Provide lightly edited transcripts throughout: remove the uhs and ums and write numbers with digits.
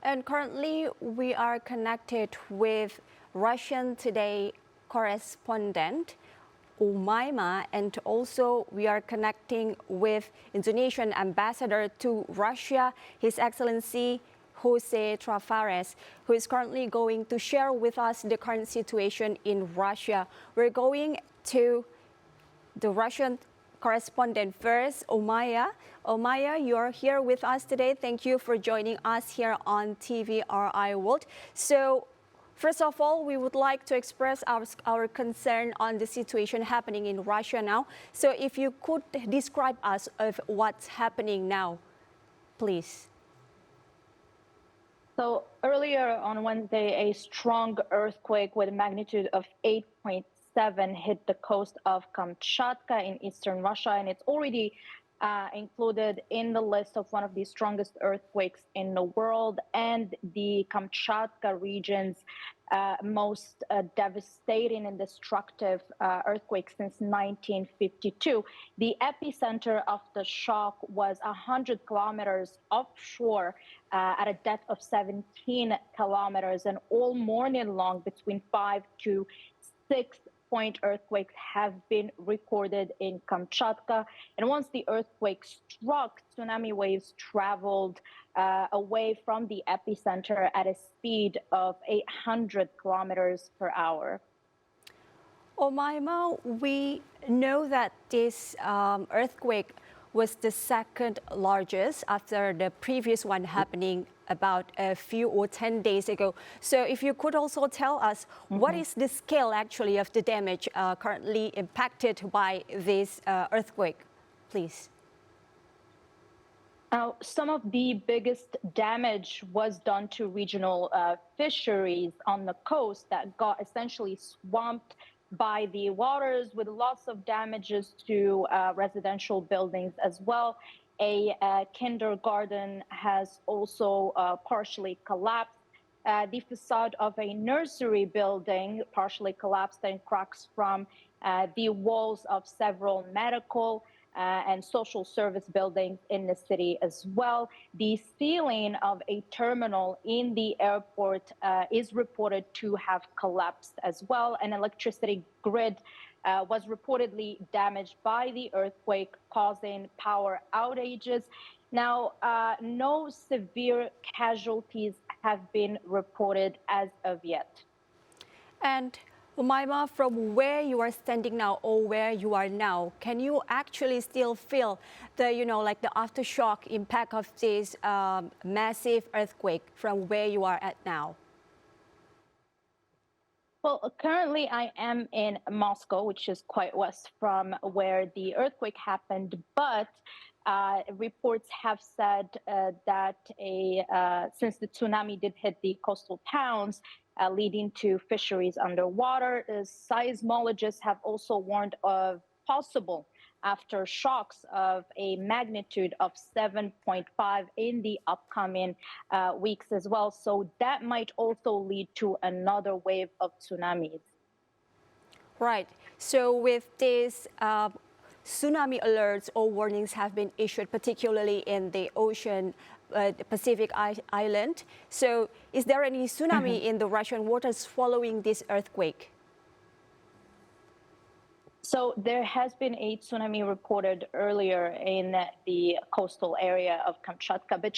And currently, we are connected with Russian Today correspondent Umaima, and also we are connecting with Indonesian ambassador to Russia, His Excellency Jose Trafares, who is currently going to share with us the current situation in Russia. We're going to the Russian correspondent first, Omaya. Omaya, you're here with us today. Thank you for joining us here on TVRI World. So, first of all, we would like to express our concern on the situation happening in Russia now. So, if you could describe us of what's happening now, please. So earlier on Wednesday, a strong earthquake with a magnitude of 8.7 hit the coast of Kamchatka in eastern Russia, and it's already included in the list of one of the strongest earthquakes in the world and the Kamchatka region's most devastating and destructive earthquake since 1952. The epicenter of the shock was 100 kilometers offshore at a depth of 17 kilometers, and all morning long between 5 to 6 point earthquakes have been recorded in Kamchatka. And once the earthquake struck, tsunami waves traveled away from the epicenter at a speed of 800 kilometers per hour. Omaima, we know that this earthquake was the second largest after the previous one happening about a few or 10 days ago. So if you could also tell us what is the scale actually of the damage currently impacted by this earthquake, please. Some of the biggest damage was done to regional fisheries on the coast that got essentially swamped by the waters, with lots of damages to residential buildings as well. A kindergarten has also partially collapsed. The facade of a nursery building partially collapsed, and cracks from the walls of several medical and social service buildings in the city as well. The ceiling of a terminal in the airport is reported to have collapsed as well. An electricity grid was reportedly damaged by the earthquake, causing power outages. Now, no severe casualties have been reported as of yet. And Umaima, from where you are standing now or where you are now, can you actually still feel the, like the aftershock impact of this massive earthquake from where you are at now? Well, currently I am in Moscow, which is quite west from where the earthquake happened, but reports have said that since the tsunami did hit the coastal towns, leading to fisheries underwater, seismologists have also warned of possible aftershocks of a magnitude of 7.5 in the upcoming weeks as well. So that might also lead to another wave of tsunamis. Right. So with this, tsunami alerts or warnings have been issued, particularly in the ocean, Pacific island. So is there any tsunami in the Russian waters following this earthquake? So there has been a tsunami reported earlier in the coastal area of Kamchatka. But,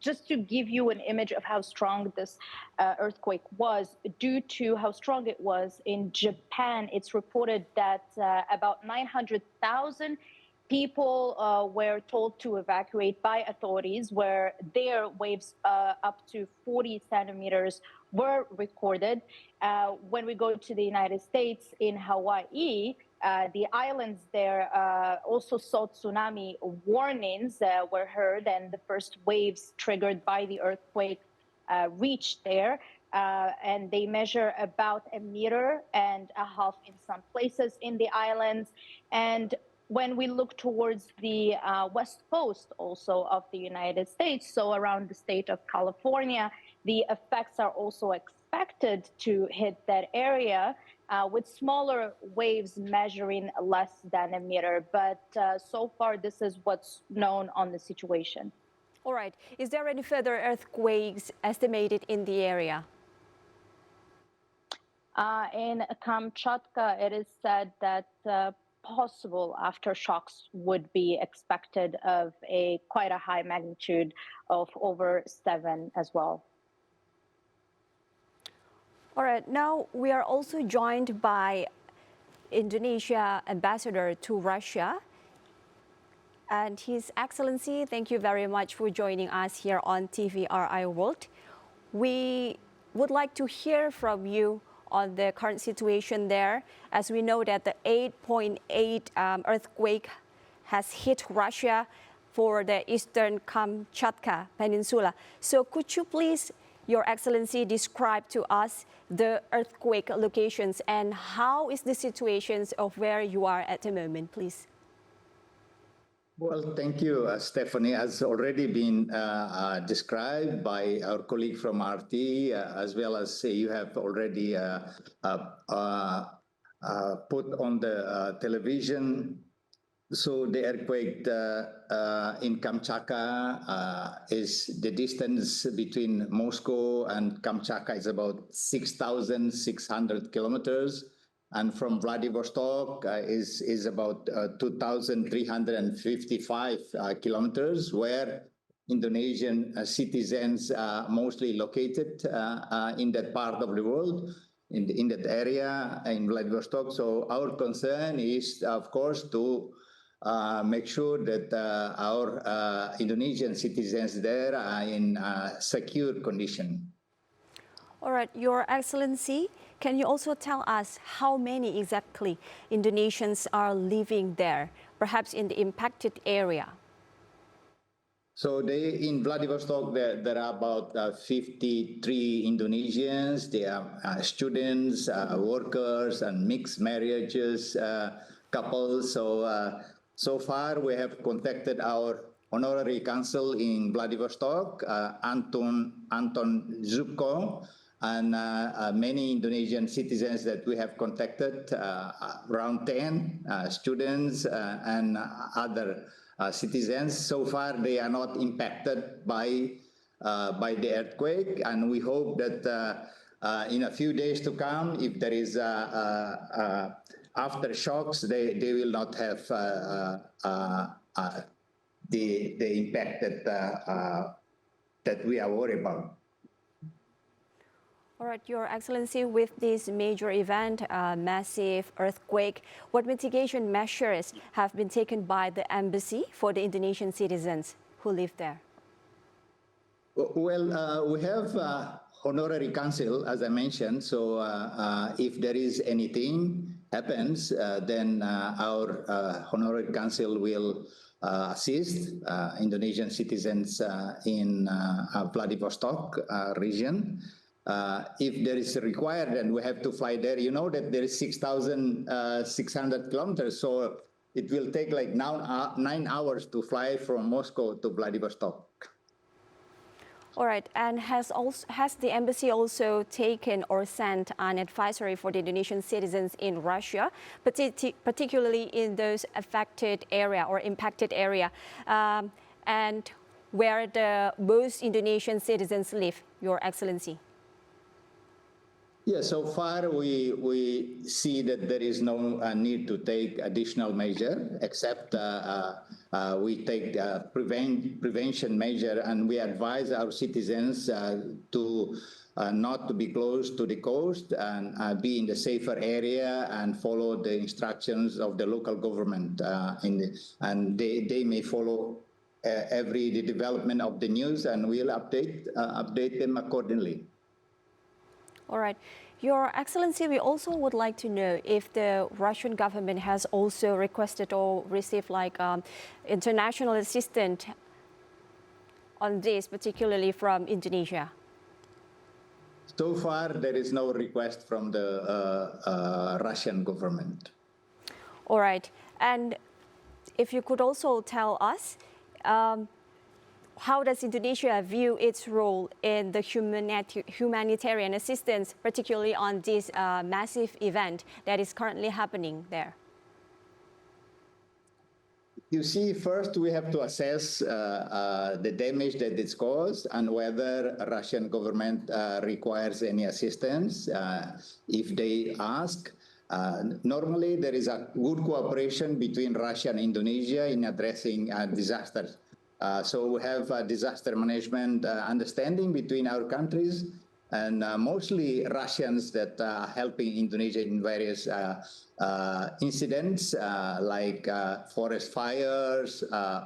just to give you an image of how strong this earthquake was, due to how strong it was in Japan, it's reported that about 900,000 people were told to evacuate by authorities, where their waves up to 40 centimeters were recorded. When we go to the United States, in Hawaii, the islands there also saw tsunami warnings were heard, and the first waves triggered by the earthquake reached there. And they measure about 1.5 meters in some places in the islands. And when we look towards the west coast also of the United States, so around the state of California, the effects are also expected to hit that area with smaller waves measuring less than 1 meter. But so far, this is what's known on the situation. All right. Is there any further earthquakes estimated in the area? In Kamchatka, it is said that possible aftershocks would be expected of quite a high magnitude of over 7 as well. All right. Now we are also joined by Indonesia ambassador to Russia. And His Excellency, thank you very much for joining us here on TVRI World. We would like to hear from you on the current situation there, as we know that the 8.8 earthquake has hit Russia for the eastern Kamchatka Peninsula. So could you please, Your Excellency, describe to us the earthquake locations and how is the situations of where you are at the moment, please? Well, thank you, Stephanie. As already been described by our colleague from RT, as well as you have already put on the television. So the earthquake in Kamchatka is the distance between Moscow and Kamchatka is about 6,600 kilometers. And from Vladivostok is about 2,355 kilometers, where Indonesian citizens are mostly located in that part of the world, in that area, in Vladivostok. So our concern is, of course, to make sure that our Indonesian citizens there are in secure condition. All right, Your Excellency, can you also tell us how many exactly Indonesians are living there, perhaps in the impacted area? So in Vladivostok, there are about 53 Indonesians. They are students, workers, and mixed marriages, couples. So far, we have contacted our honorary consul in Vladivostok, Anton Zubko, and many Indonesian citizens that we have contacted, around 10 students and other citizens. So far, they are not impacted by the earthquake, and we hope that in a few days to come, if there is aftershocks, they will not have the impact that we are worried about. All right, Your Excellency, with this major event, massive earthquake, what mitigation measures have been taken by the embassy for the Indonesian citizens who live there? Well, we have honorary consul, as I mentioned. So if there is anything happens, then our honorary consul will assist Indonesian citizens in Vladivostok region. If there is required, then we have to fly there. You know that there is 6,600 kilometers, so it will take like 9 hours to fly from Moscow to Vladivostok. All right, and has the embassy also taken or sent an advisory for the Indonesian citizens in Russia, particularly in those affected area or impacted area, and where the most Indonesian citizens live, Your Excellency? Yeah, so far we see that there is no need to take additional measure, except we take prevention measure, and we advise our citizens to not to be close to the coast and be in the safer area and follow the instructions of the local government. And they may follow the development of the news, and we'll update them accordingly. All right. Your Excellency, we also would like to know if the Russian government has also requested or received like international assistance on this, particularly from Indonesia. So far, there is no request from the Russian government. All right. And if you could also tell us, how does Indonesia view its role in the humanitarian assistance, particularly on this massive event that is currently happening there? You see, first we have to assess the damage that it's caused and whether Russian government requires any assistance. If they ask, normally there is a good cooperation between Russia and Indonesia in addressing disasters. So we have a disaster management understanding between our countries, and mostly Russians that are helping Indonesia in various incidents like forest fires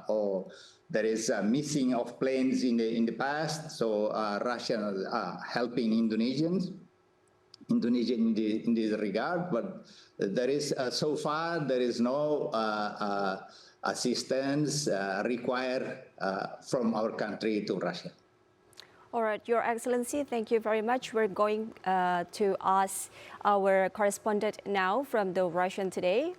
or there is a missing of planes in the past. So Russians are helping Indonesia in this regard, but there is so far there is no assistance required from our country to Russia. All right, Your Excellency, thank you very much. We're going to ask our correspondent now from the Russian Today.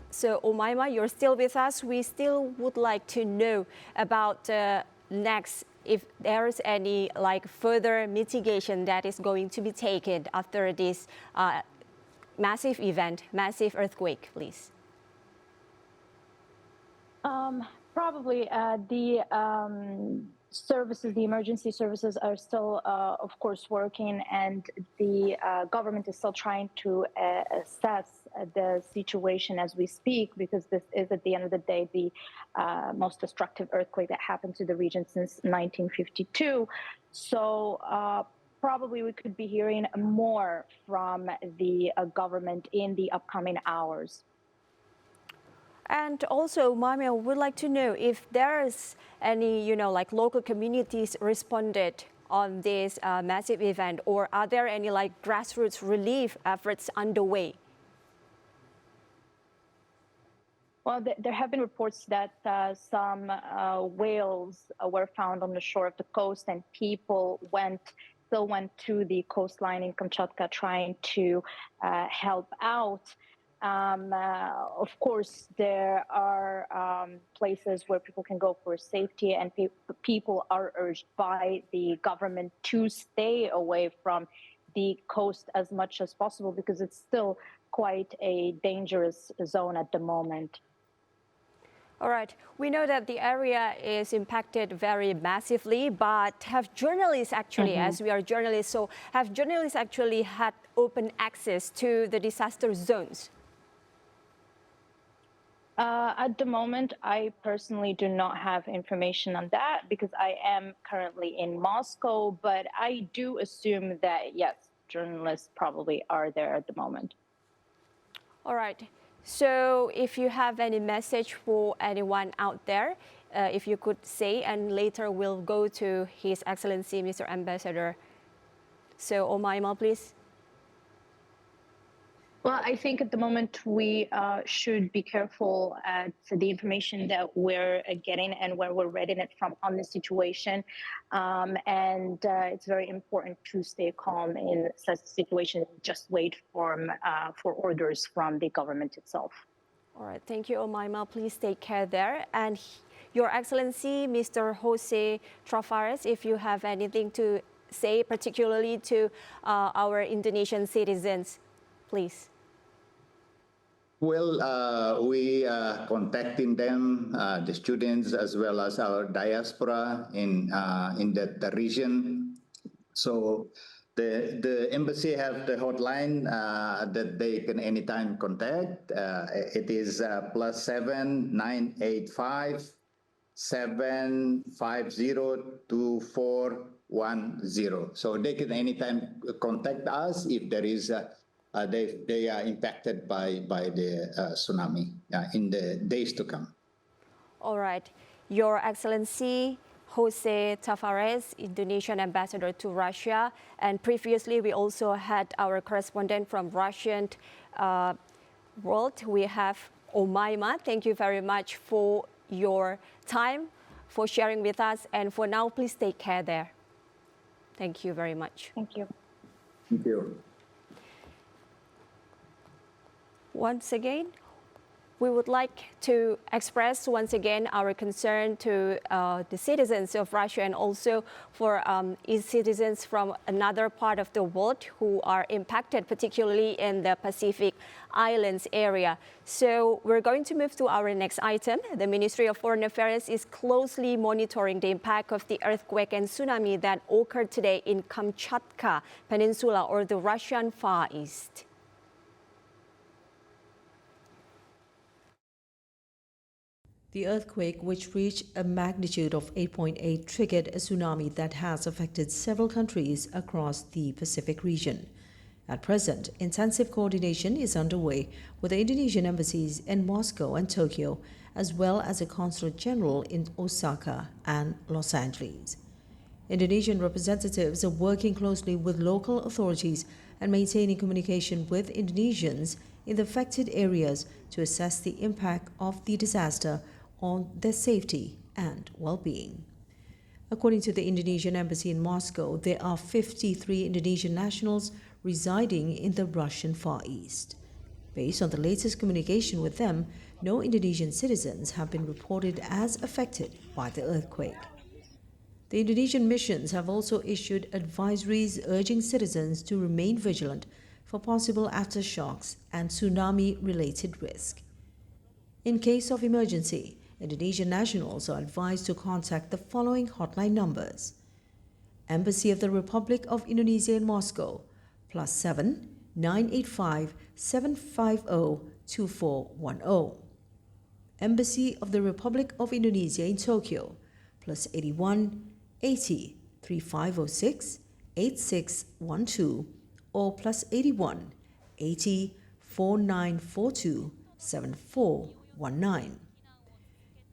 So, Umaima, you're still with us. We still would like to know about next, if there's any further mitigation that is going to be taken after this massive event, massive earthquake, please. Probably the emergency services are still, of course, working, and the government is still trying to assess the situation as we speak, because this is, at the end of the day, the most destructive earthquake that happened to the region since 1952. So probably we could be hearing more from the government in the upcoming hours. And also, Mami, I would like to know if there's any, local communities responded on this massive event, or are there any grassroots relief efforts underway? Well, there have been reports that some whales were found on the shore of the coast, and people still went to the coastline in Kamchatka trying to help out. Of course, there are places where people can go for safety, and people are urged by the government to stay away from the coast as much as possible, because it's still quite a dangerous zone at the moment. All right. We know that the area is impacted very massively, but have journalists actually, as we are journalists, so have journalists actually had open access to the disaster zones? At the moment, I personally do not have information on that, because I am currently in Moscow, but I do assume that, yes, journalists probably are there at the moment. All right. So if you have any message for anyone out there, if you could say, and later we'll go to His Excellency, Mr. Ambassador. So, Umaima, please. Well, I think at the moment we should be careful at the information that we're getting and where we're reading it from on the situation. And it's very important to stay calm in such a situation. Just wait for orders from the government itself. All right. Thank you, Umaima. Please take care there. And Your Excellency, Mr. Jose Trafares, if you have anything to say, particularly to our Indonesian citizens, please. Well, we are contacting them, the students, as well as our diaspora in that region. So the embassy have the hotline that they can anytime contact. It is +7 985 7502410. So they can anytime contact us if there is they are impacted by the tsunami in the days to come. All right. Your Excellency, Jose Trafares, Indonesian ambassador to Russia. And previously, we also had our correspondent from Russian world. We have Umaima. Thank you very much for your time, for sharing with us. And for now, please take care there. Thank you very much. Thank you. Thank you. Once again, we would like to express once again our concern to the citizens of Russia and also for its citizens from another part of the world who are impacted, particularly in the Pacific Islands area. So we're going to move to our next item. The Ministry of Foreign Affairs is closely monitoring the impact of the earthquake and tsunami that occurred today in Kamchatka Peninsula or the Russian Far East. The earthquake, which reached a magnitude of 8.8, triggered a tsunami that has affected several countries across the Pacific region. At present, intensive coordination is underway with the Indonesian embassies in Moscow and Tokyo, as well as a consulate general in Osaka and Los Angeles. Indonesian representatives are working closely with local authorities and maintaining communication with Indonesians in the affected areas to assess the impact of the disaster on their safety and well-being. According to the Indonesian embassy in Moscow, there are 53 Indonesian nationals residing in the Russian Far East. Based on the latest communication with them, no Indonesian citizens have been reported as affected by the earthquake. The Indonesian missions have also issued advisories urging citizens to remain vigilant for possible aftershocks and tsunami-related risk. In case of emergency, Indonesian nationals are advised to contact the following hotline numbers. Embassy of the Republic of Indonesia in Moscow, +7 985 750 2410. Embassy of the Republic of Indonesia in Tokyo, +81 80 3506 8612 or +81 80 4942 7419.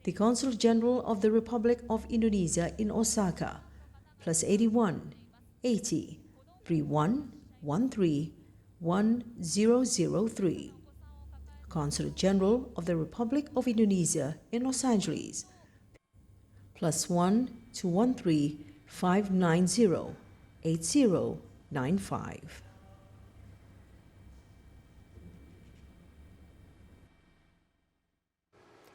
The Consul General of the Republic of Indonesia in Osaka, +81 80 3113 1003. Consul General of the Republic of Indonesia in Los Angeles, +1 213 590 8095.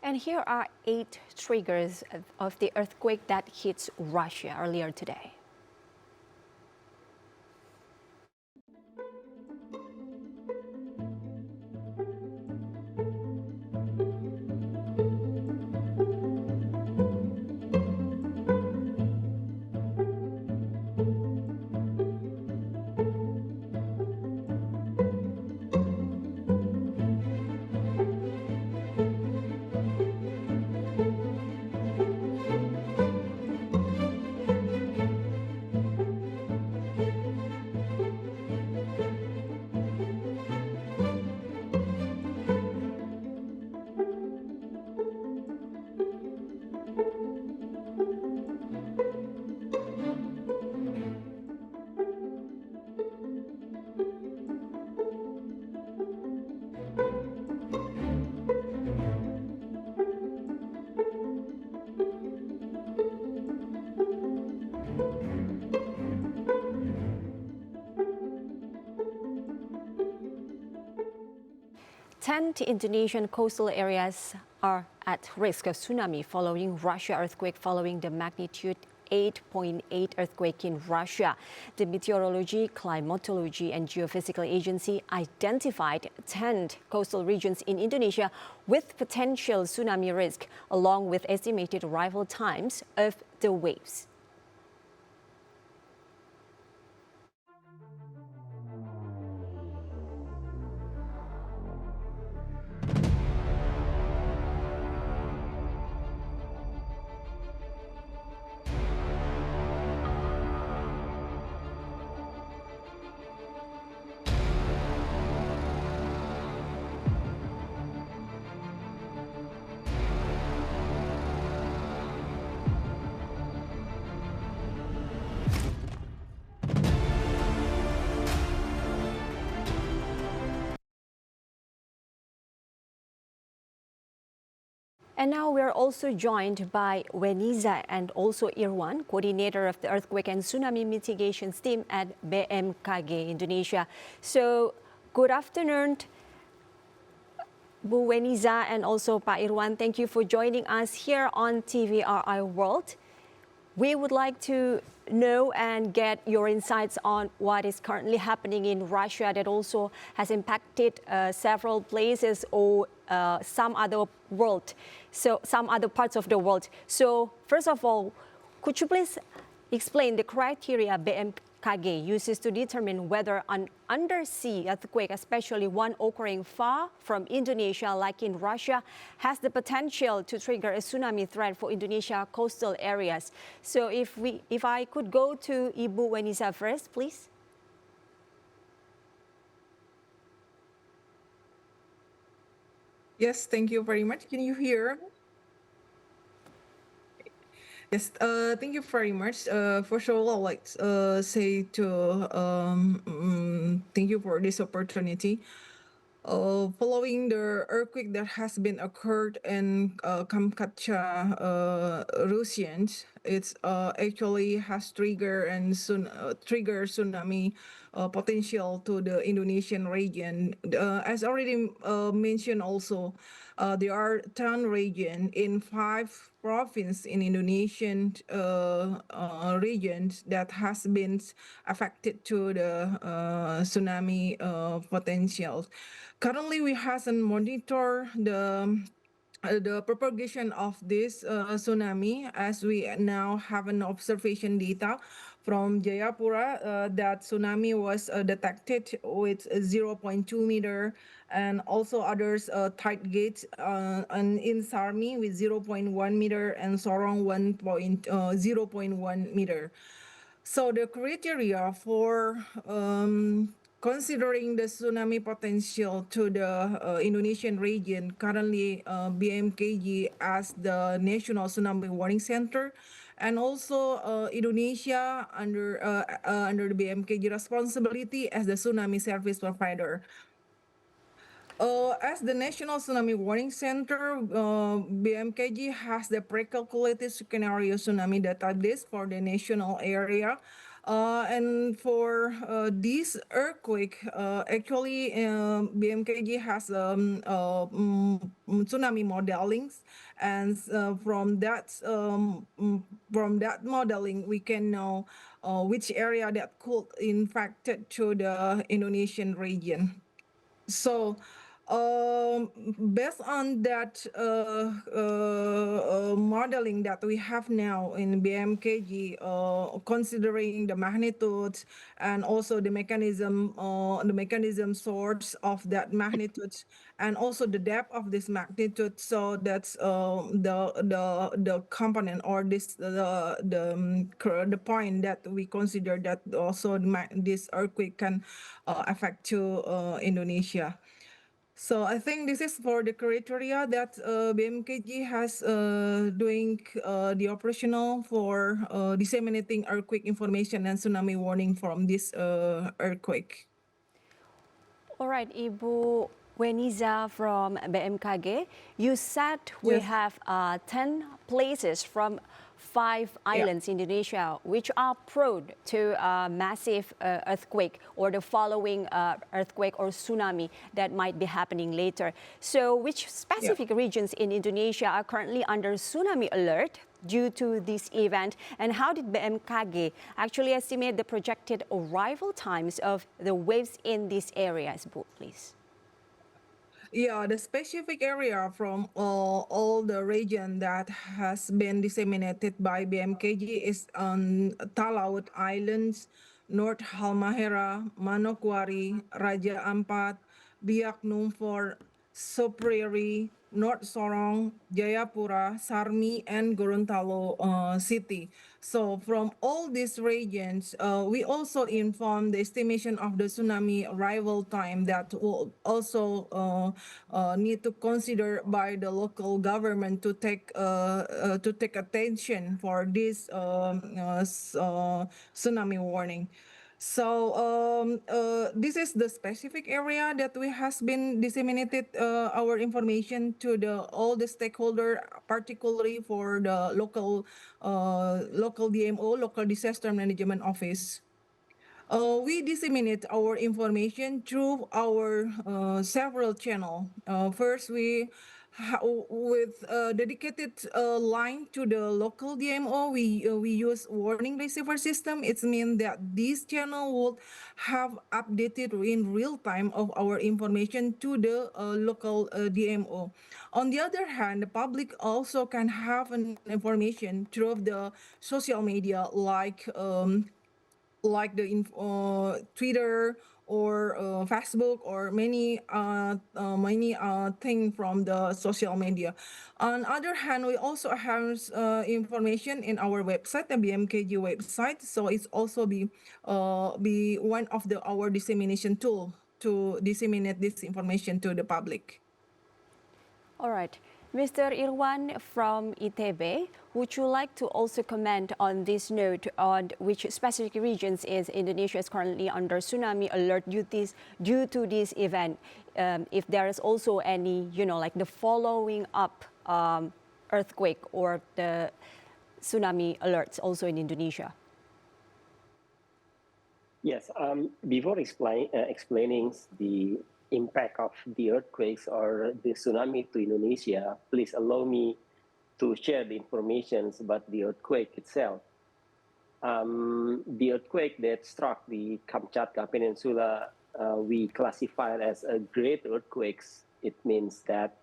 And here are 8 triggers of the earthquake that hits Russia earlier today. Ten Indonesian coastal areas are at risk of tsunami following Russia earthquake following the magnitude 8.8 earthquake in Russia. The Meteorology, Climatology and Geophysical Agency identified 10 coastal regions in Indonesia with potential tsunami risk, along with estimated arrival times of the waves. And now we're also joined by Weniza and also Irwan, coordinator of the Earthquake and Tsunami Mitigations Team at BMKG Indonesia. So, good afternoon. Bu Weniza and also Pak Irwan, thank you for joining us here on TVRI World. We would like to know and get your insights on what is currently happening in Russia that also has impacted several places or some other parts of the world. So first of all, could you please explain the criteria BMKG uses to determine whether an undersea earthquake, especially one occurring far from Indonesia like in Russia, has the potential to trigger a tsunami threat for Indonesia coastal areas? So if I could go to Ibu Wenisa first, please. Yes, thank you very much. Can you hear? Yes, thank you very much. First of all, I'd like to say thank you for this opportunity. Following the earthquake that has been occurred in Kamchatka, Russians, it's actually has trigger tsunami potential to the Indonesian region. As already mentioned, also there are 10 regions in 5 provinces in Indonesian regions that has been affected to the tsunami potential. Currently, we hasn't monitor the propagation of this tsunami, as we now have an observation data from Jayapura that tsunami was detected with 0.2 meter, and also others tight gates and in Sarmi with 0.1 meter and Sorong 0.1 meter. So the criteria for considering the tsunami potential to the Indonesian region, currently BMKG as the National Tsunami Warning Center, and also Indonesia under the BMKG responsibility as the tsunami service provider. As the National Tsunami Warning Center, BMKG has the pre-calculated scenario tsunami database for the national area. And for this earthquake, actually, BMKG has tsunami modelings, and from that modeling, we can know which area that could infected to the Indonesian region. So, based on that modeling that we have now in BMKG, considering the magnitude and also the mechanism source of that magnitude, and also the depth of this magnitude, so that's the component or the point that we consider that also this earthquake can affect to Indonesia. So I think this is for the criteria that BMKG has doing the operational for disseminating earthquake information and tsunami warning from this earthquake. All right, Ibu Weniza from BMKG, you said we Yes. have 10 places from 5 islands in Indonesia which are prone to a massive earthquake or the following earthquake or tsunami that might be happening later. So which specific regions in Indonesia are currently under tsunami alert due to this event, and how did BMKG actually estimate the projected arrival times of the waves in these areas, please? Yeah, the specific area from all the region that has been disseminated by BMKG is on Talaut Islands, North Halmahera, Manokwari, Raja Ampat, Biak Numfor, Sopriri, North Sorong, Jayapura, Sarmi, and Gorontalo city. So from all these regions, we also inform the estimation of the tsunami arrival time that will also need to consider by the local government to take attention for this tsunami warning. So this is the specific area that we has been disseminated our information to all the stakeholder, particularly for the local DMO, local disaster management office. We disseminate our information through our several channels. First, with a dedicated line to the local DMO, we use warning receiver system. It means that this channel will have updated in real time of our information to the local DMO. On the other hand, the public also can have an information through the social media like Twitter or Facebook or many thing from the social media. On other hand, we also have information in our website, the BMKG website. So it's also be one of our dissemination tool to disseminate this information to the public. All right. Mr. Irwan from ITB, would you like to also comment on this note on which specific regions Indonesia is currently under tsunami alert due to this event? If there is also any, like the following up earthquake or the tsunami alerts also in Indonesia? Yes, before explaining the impact of the earthquakes or the tsunami to Indonesia, please allow me to share the information about the earthquake itself. The earthquake that struck the Kamchatka Peninsula, we classify it as a great earthquakes. It means that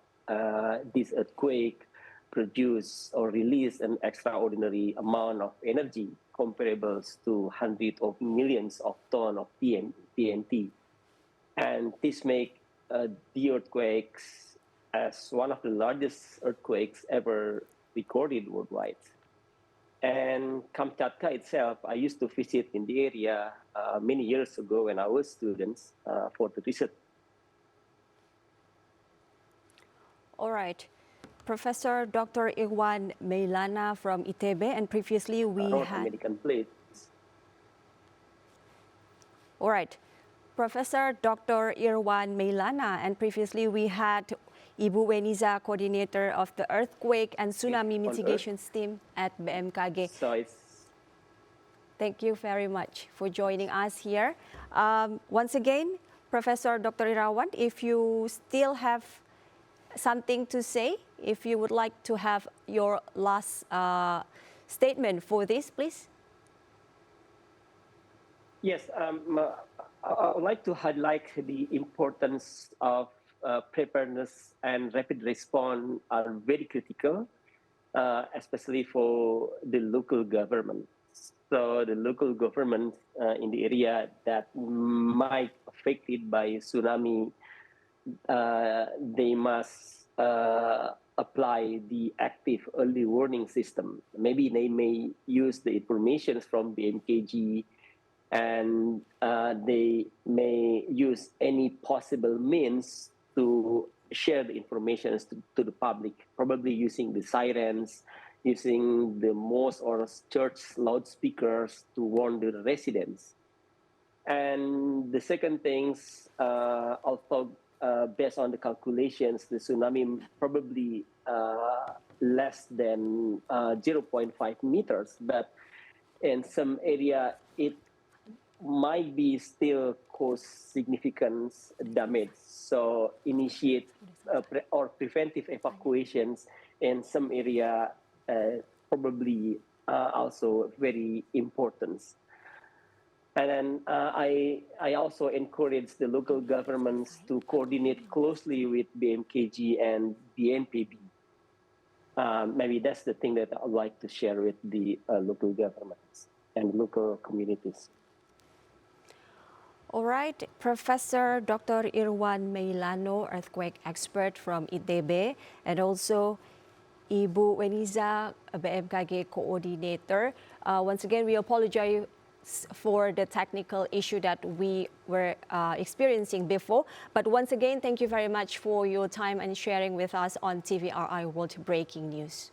this earthquake produced or released an extraordinary amount of energy comparable to hundreds of millions of tons of TNT. And this makes the earthquakes as one of the largest earthquakes ever recorded worldwide. And Kamchatka itself, I used to visit in the area many years ago when I was students for the research. All right. Professor Dr. Irwan Maulana from ITB, and previously we had... American plates. All right. Professor Dr. Irwan Maulana, and previously we had Ibu Weniza, coordinator of the earthquake and tsunami mitigation team at BMKG. So thank you very much for joining us here. Once again, Professor Dr. Irwan, if you still have something to say, if you would like to have your last statement for this, please. Yes, I would like to highlight the importance of preparedness and rapid response are very critical, especially for the local government. So the local government in the area that might be affected by tsunami, they must apply the active early warning system. Maybe they may use the information from the BMKG, and they may use any possible means to share the information to the public, probably using the sirens, using the mosque or church loudspeakers to warn the residents. And the second things, also based on the calculations, the tsunami probably less than 0.5 meters, but in some area it might be still cause significant damage. So initiate or preventive evacuations in some area probably also very important. And then I also encourage the local governments to coordinate closely with BMKG and BNPB. Maybe that's the thing that I'd like to share with the local governments and local communities. All right, Professor Dr. Irwan Maulana, earthquake expert from ITB, and also Ibu Weniza, BMKG coordinator. Once again, we apologize for the technical issue that we were experiencing before. But once again, thank you very much for your time and sharing with us on TVRI World Breaking News.